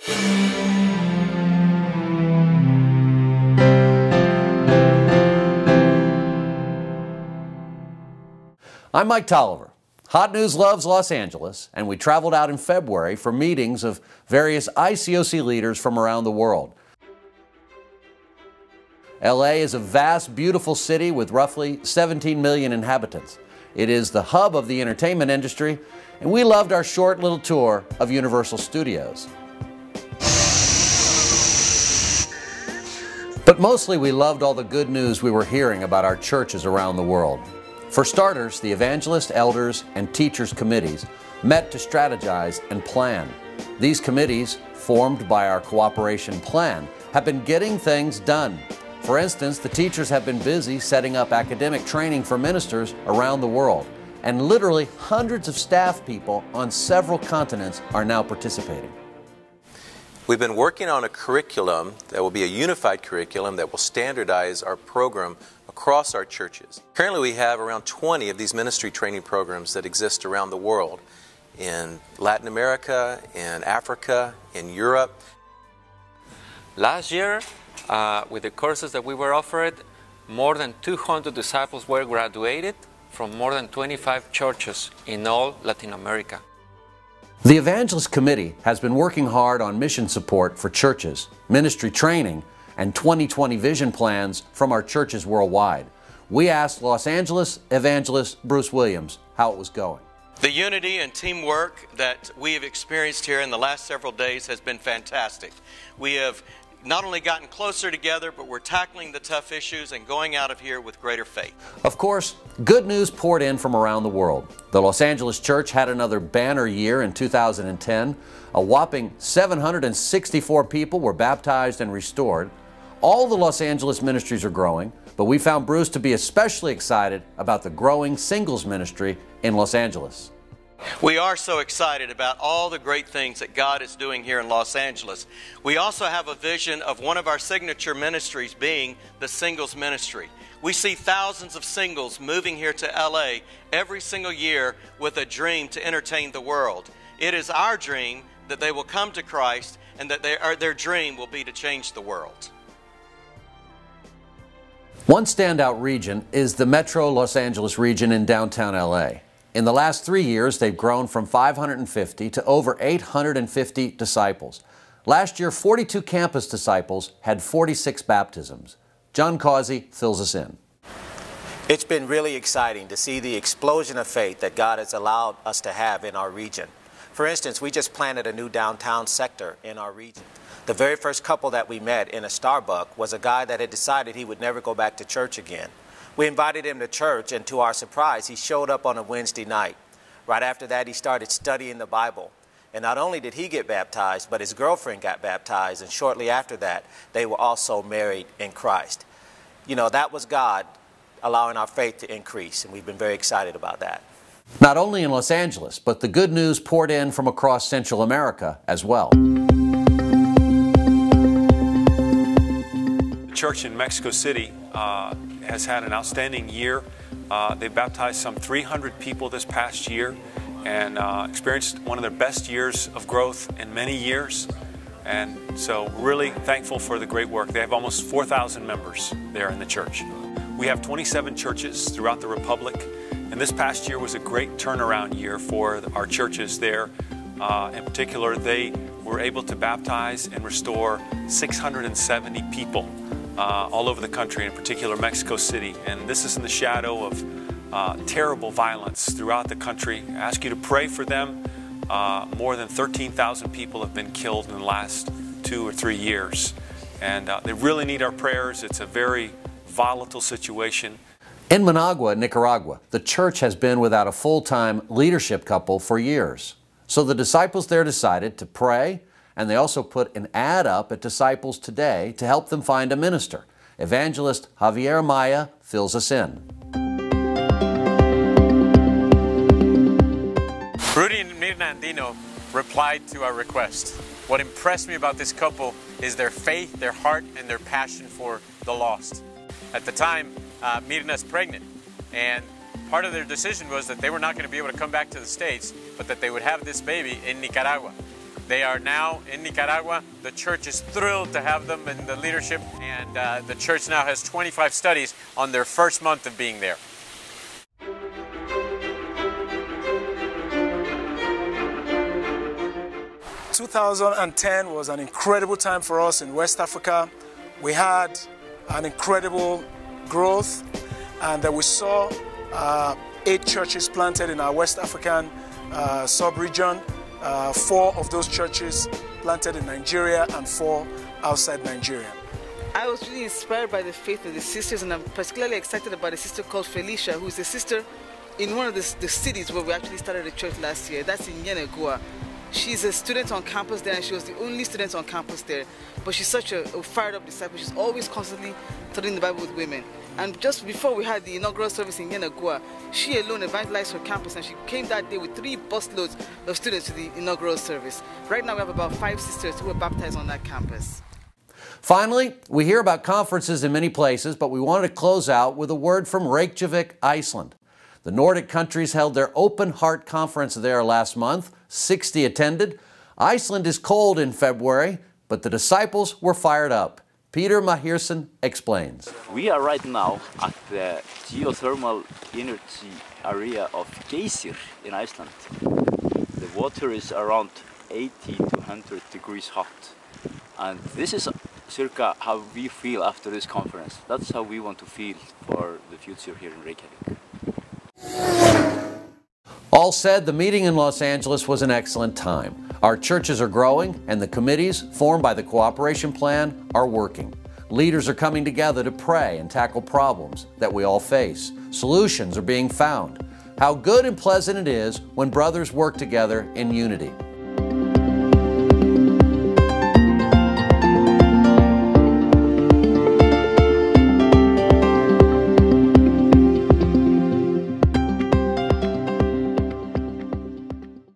I'm Mike Tolliver. Hot News loves Los Angeles, and we traveled out in February for meetings of various ICOC leaders from around the world. LA is a vast, beautiful city with roughly 17 million inhabitants. It is the hub of the entertainment industry, and we loved our short little tour of Universal Studios. But mostly we loved all the good news we were hearing about our churches around the world. For starters, the Evangelist, Elders, and Teachers committees met to strategize and plan. These committees, formed by our cooperation plan, have been getting things done. For instance, the teachers have been busy setting up academic training for ministers around the world, and literally hundreds of staff people on several continents are now participating. We've been working on a curriculum that will be a unified curriculum that will standardize our program across our churches. Currently we have around 20 of these ministry training programs that exist around the world, in Latin America, in Africa, in Europe. Last year, with the courses that we were offered, more than 200 disciples were graduated from more than 25 churches in all Latin America. The Evangelist Committee has been working hard on mission support for churches, ministry training, and 2020 vision plans from our churches worldwide. We asked Los Angeles evangelist Bruce Williams how it was going. The unity and teamwork that we have experienced here in the last several days has been fantastic. We have not only gotten closer together, but we're tackling the tough issues and going out of here with greater faith. Of course, good news poured in from around the world. The Los Angeles Church had another banner year in 2010. A whopping 764 people were baptized and restored. All the Los Angeles ministries are growing, but we found Bruce to be especially excited about the growing singles ministry in Los Angeles. We are so excited about all the great things that God is doing here in Los Angeles. We also have a vision of one of our signature ministries being the singles ministry. We see thousands of singles moving here to LA every single year with a dream to entertain the world. It is our dream that they will come to Christ and that their dream will be to change the world. One standout region is the Metro Los Angeles region in downtown LA. In the last 3 years, they've grown from 550 to over 850 disciples. Last year, 42 campus disciples had 46 baptisms. John Causey fills us in. It's been really exciting to see the explosion of faith that God has allowed us to have in our region. For instance, we just planted a new downtown sector in our region. The very first couple that we met in a Starbucks was a guy that had decided he would never go back to church again. We invited him to church, and to our surprise, he showed up on a Wednesday night. Right after that, he started studying the Bible. And not only did he get baptized, but his girlfriend got baptized, and shortly after that, they were also married in Christ. You know, that was God allowing our faith to increase, and we've been very excited about that. Not only in Los Angeles, but the good news poured in from across Central America as well. The church in Mexico City has had an outstanding year. They baptized some 300 people this past year and experienced one of their best years of growth in many years. And so really thankful for the great work. They have almost 4,000 members there in the church. We have 27 churches throughout the Republic, and this past year was a great turnaround year for our churches there. In particular, they were able to baptize and restore 670 people all over the country, in particular Mexico City. And this is in the shadow of terrible violence throughout the country. I ask you to pray for them. More than 13,000 people have been killed in the last 2 or 3 years. And they really need our prayers. It's a very volatile situation. In Managua, Nicaragua, the church has been without a full-time leadership couple for years. So the disciples there decided to pray, and they also put an ad up at Disciples Today to help them find a minister. Evangelist Javier Maya fills us in. Rudy and Mirna Andino replied to our request. What impressed me about this couple is their faith, their heart, and their passion for the lost. At the time, Mirna's pregnant, and part of their decision was that they were not going to be able to come back to the States, but that they would have this baby in Nicaragua. They are now in Nicaragua. The church is thrilled to have them in the leadership, and the church now has 25 studies on their first month of being there. In 2010 was an incredible time for us in West Africa. We had an incredible growth, and we saw 8 churches planted in our West African sub-region. 4 of those churches planted in Nigeria and 4 outside Nigeria. I was really inspired by the faith of the sisters, and I'm particularly excited about a sister called Felicia, who is a sister in one of the cities where we actually started a church last year. That's in Nicaragua. She's a student on campus there, and she was the only student on campus there. But she's such a fired up disciple. She's always constantly studying the Bible with women. And just before we had the inaugural service in Nicaragua, she alone evangelized her campus, and she came that day with 3 busloads of students to the inaugural service. Right now we have about 5 sisters who were baptized on that campus. Finally, we hear about conferences in many places, but we wanted to close out with a word from Reykjavik, Iceland. The Nordic countries held their open heart conference there last month. 60 attended. Iceland is cold in February, but the disciples were fired up. Peter Mahirson explains. We are right now at the geothermal energy area of Geysir in Iceland. The water is around 80 to 100 degrees hot. And this is circa how we feel after this conference. That's how we want to feel for the future here in Reykjavik. All said, the meeting in Los Angeles was an excellent time. Our churches are growing, and the committees formed by the Cooperation Plan are working. Leaders are coming together to pray and tackle problems that we all face. Solutions are being found. How good and pleasant it is when brothers work together in unity.